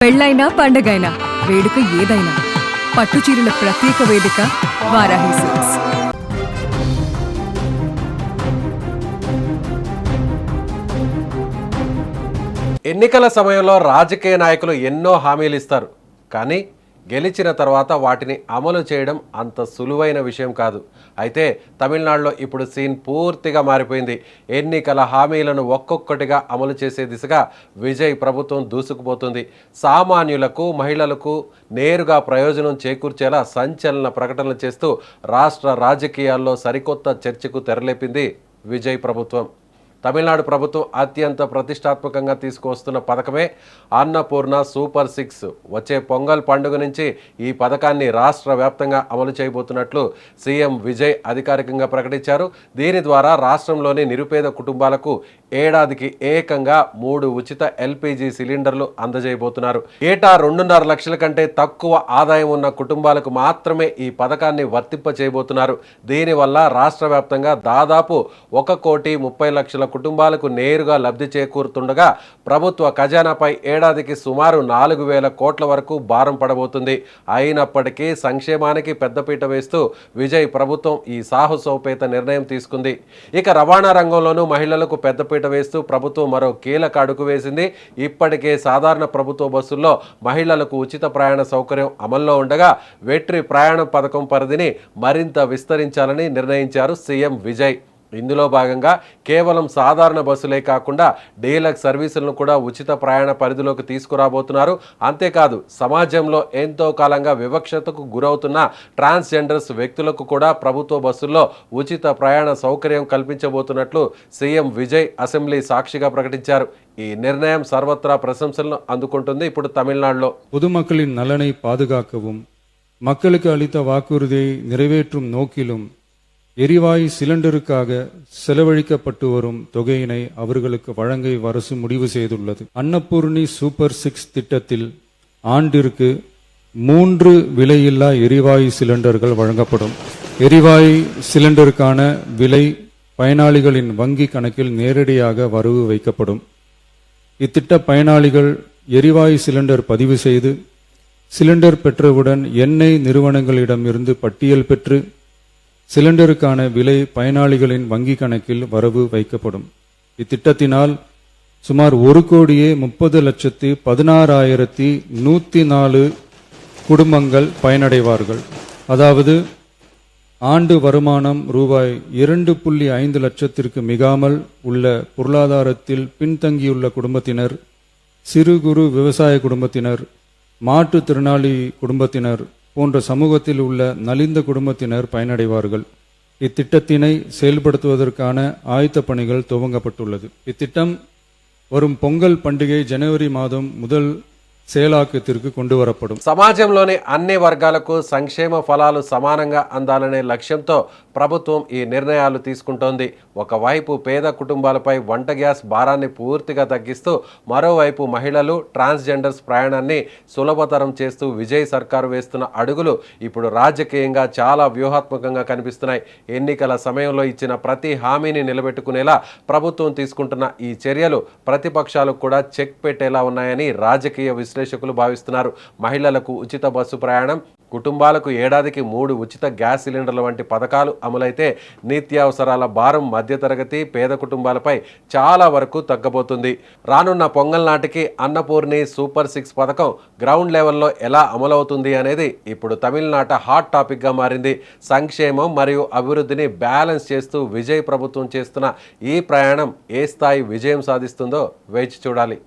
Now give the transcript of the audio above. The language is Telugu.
పెళ్ళైనా పండగైనా వేడుక ఏదైనా పట్టుచీరల ప్రత్యేక వేదిక వారాహి సిల్క్స్. ఎన్నికల సమయంలో రాజకీయ నాయకులు ఎన్నో హామీలు ఇస్తారు, కానీ గెలిచిన తర్వాత వాటిని అమలు చేయడం అంత సులువైన విషయం కాదు. అయితే తమిళనాడులో ఇప్పుడు సీన్ పూర్తిగా మారిపోయింది. ఎన్నికల హామీలను ఒక్కొక్కటిగా అమలు చేసే దిశగా విజయ్ ప్రభుత్వం దూసుకుపోతుంది. సామాన్యులకు, మహిళలకు నేరుగా ప్రయోజనం చేకూర్చేలా సంచలన ప్రకటనలు చేస్తూ రాష్ట్ర రాజకీయాల్లో సరికొత్త చర్చకు తెరలేపింది విజయ్ ప్రభుత్వం. తమిళనాడు ప్రభుత్వం అత్యంత ప్రతిష్టాత్మకంగా తీసుకువస్తున్న పథకమే అన్నపూర్ణ సూపర్ 6. వచ్చే పొంగల్ పండుగ నుంచి ఈ పథకాన్ని రాష్ట్ర వ్యాప్తంగా అమలు చేయబోతున్నట్లు సీఎం విజయ్ అధికారికంగా ప్రకటించారు. దీని ద్వారా రాష్ట్రంలోని నిరుపేద కుటుంబాలకు ఏడాదికి ఏకంగా 3 ఉచిత ఎల్పీజీ సిలిండర్లు అందజేయబోతున్నారు. ఏటా 2.5 లక్షల కంటే తక్కువ ఆదాయం ఉన్న కుటుంబాలకు మాత్రమే ఈ పథకాన్ని వర్తింప చేయబోతున్నారు. దీనివల్ల రాష్ట్ర వ్యాప్తంగా దాదాపు 1,30,00,000 కుటుంబాలకు నేరుగా లబ్ధి చేకూరుతుండగా ప్రభుత్వ ఖజానాపై ఏడాదికి సుమారు 4,000 కోట్ల వరకు భారం పడబోతుంది. అయినప్పటికీ సంక్షేమానికి పెద్దపీట వేస్తూ విజయ్ ప్రభుత్వం ఈ సాహసోపేత నిర్ణయం తీసుకుంది. ఇక రవాణా రంగంలోనూ మహిళలకు పెద్దపీట వేస్తూ ప్రభుత్వం మరో కీలక అడుగు వేసింది. ఇప్పటికే సాధారణ ప్రభుత్వ బస్సుల్లో మహిళలకు ఉచిత ప్రయాణ సౌకర్యం అమల్లో ఉండగా వెట్రి ప్రయాణ పథకం పరిధిని మరింత విస్తరించాలని నిర్ణయించారు సీఎం విజయ్. ఇందులో భాగంగా కేవలం సాధారణ బస్సులే కాకుండా డీలక్స్ సర్వీసులను కూడా ఉచిత ప్రయాణ పరిధిలోకి తీసుకురాబోతున్నారు. అంతేకాదు సమాజంలో ఎంతో కాలంగా వివక్షతకు గురవుతున్న ట్రాన్స్జెండర్స్ వ్యక్తులకు కూడా ప్రభుత్వ బస్సుల్లో ఉచిత ప్రయాణ సౌకర్యం కల్పించబోతున్నట్లు సీఎం విజయ్ అసెంబ్లీ సాక్షిగా ప్రకటించారు. ఈ నిర్ణయం సర్వత్రా ప్రశంసలను అందుకుంటుంది. ఇప్పుడు తమిళనాడులో பொதுமக்களின் நலனை பாதுகாக்கவும் மக்களுக்கு அளித்த வாக்குறுதியை நிறைவேற்றும் நோக்கிலும் எரிவாயு சிலிண்டருக்காக செலவழிக்கப்பட்டு வரும் தொகையினை அவர்களுக்கு வழங்க அரசு முடிவு செய்துள்ளது. அன்னபூர்ணி சூப்பர் 6 திட்டத்தில் ஆண்டிற்கு 3 விலையில்லா எரிவாயு சிலிண்டர்கள் வழங்கப்படும். எரிவாயு சிலிண்டருக்கான விலை பயனாளிகளின் வங்கி கணக்கில் நேரடியாக வரவு வைக்கப்படும். இத்திட்ட பயனாளிகள் எரிவாயு சிலிண்டர் பதிவு செய்து சிலிண்டர் பெற்றவுடன் எண்ணெய் நிறுவனங்களிடமிருந்து பட்டியல் பெற்று சிலிண்டருக்கான விலை பயனாளிகளின் வங்கி கணக்கில் வரவு வைக்கப்படும். இத்திட்டத்தினால் சுமார் 1,30,16,104 குடும்பங்கள் பயனடைவார்கள். அதாவது ஆண்டு வருமானம் ரூபாய் 2.5 லட்சத்திற்கு மிகாமல் உள்ள பொருளாதாரத்தில் பின்தங்கியுள்ள குடும்பத்தினர், சிறு குறு விவசாய குடும்பத்தினர், மாற்றுத்திறனாளி குடும்பத்தினர் போன்ற சமூகத்தில் உள்ள நலிந்த குடும்பத்தினர் பயனடைவார்கள். இத்திட்டத்தினை செயல்படுத்துவதற்கான ஆயத்த பணிகள் துவங்கப்பட்டுள்ளது. இத்திட்டம் வரும் பொங்கல் பண்டிகை ஜனவரி மாதம் முதல் செயலாக்கத்திற்கு கொண்டு வரப்படும். సమాజంలోని అన్ని వర్గాలకు సంక్షేమ ఫలాలు సమానంగా అందాలనే లక్ష్యంతో ప్రభుత్వం ఈ నిర్ణయాలు తీసుకుంటోంది. ఒకవైపు పేద కుటుంబాలపై వంట గ్యాస్ భారాన్ని పూర్తిగా తగ్గిస్తూ మరోవైపు మహిళలు, ట్రాన్స్జెండర్స్ ప్రయాణాన్ని సులభతరం చేస్తూ విజయ్ సర్కారు వేస్తున్న అడుగులు ఇప్పుడు రాజకీయంగా చాలా వ్యూహాత్మకంగా కనిపిస్తున్నాయి. ఎన్నికల సమయంలో ఇచ్చిన ప్రతి హామీని నిలబెట్టుకునేలా ప్రభుత్వం తీసుకుంటున్న ఈ చర్యలు ప్రతిపక్షాలకు కూడా చెక్ పెట్టేలా ఉన్నాయని రాజకీయ విశ్లేషకులు భావిస్తున్నారు. మహిళలకు ఉచిత బస్సు ప్రయాణం, కుటుంబాలకు ఏడాదికి 3 ఉచిత గ్యాస్ సిలిండర్ల వంటి పథకాలు అమలైతే నిత్యావసరాల భారం మధ్యతరగతి, పేద కుటుంబాలపై చాలా వరకు తగ్గబోతుంది. రానున్న పొంగల్ నాటికి అన్నపూర్ణి సూపర్ 6 పథకం గ్రౌండ్ లెవెల్లో ఎలా అమలవుతుంది అనేది ఇప్పుడు తమిళనాట హాట్ టాపిక్గా మారింది. సంక్షేమం మరియు అభివృద్ధిని బ్యాలెన్స్ చేస్తూ విజయ్ ప్రభుత్వం చేస్తున్న ఈ ప్రయాణం ఏ స్థాయి విజయం సాధిస్తుందో వేచి చూడాలి.